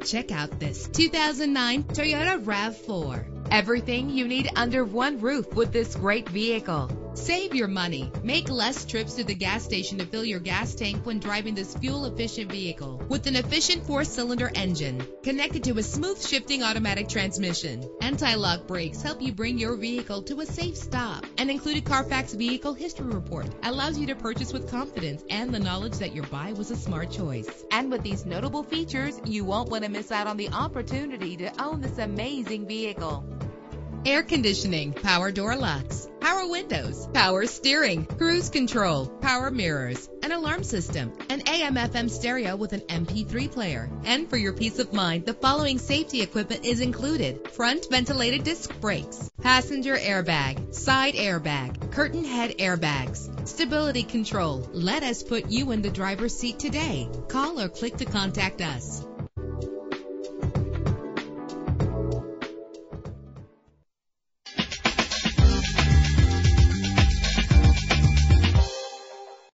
Check out this 2009 Toyota RAV4. Everything you need under one roof with this great vehicle. Save your money. Make less trips to the gas station to fill your gas tank when driving this fuel-efficient vehicle. With an efficient 4-cylinder engine connected to a smooth shifting automatic transmission. Anti-lock brakes help you bring your vehicle to a safe stop. An included Carfax Vehicle History Report allows you to purchase with confidence and the knowledge that your buy was a smart choice. And with these notable features, you won't want to miss out on the opportunity to own this amazing vehicle. Air conditioning, power door locks, power windows, power steering, cruise control, power mirrors, an alarm system, an AM/FM stereo with an MP3 player. And for your peace of mind, the following safety equipment is included: front ventilated disc brakes, passenger airbag, side airbag, curtain head airbags, stability control. Let us put you in the driver's seat today. Call or click to contact us.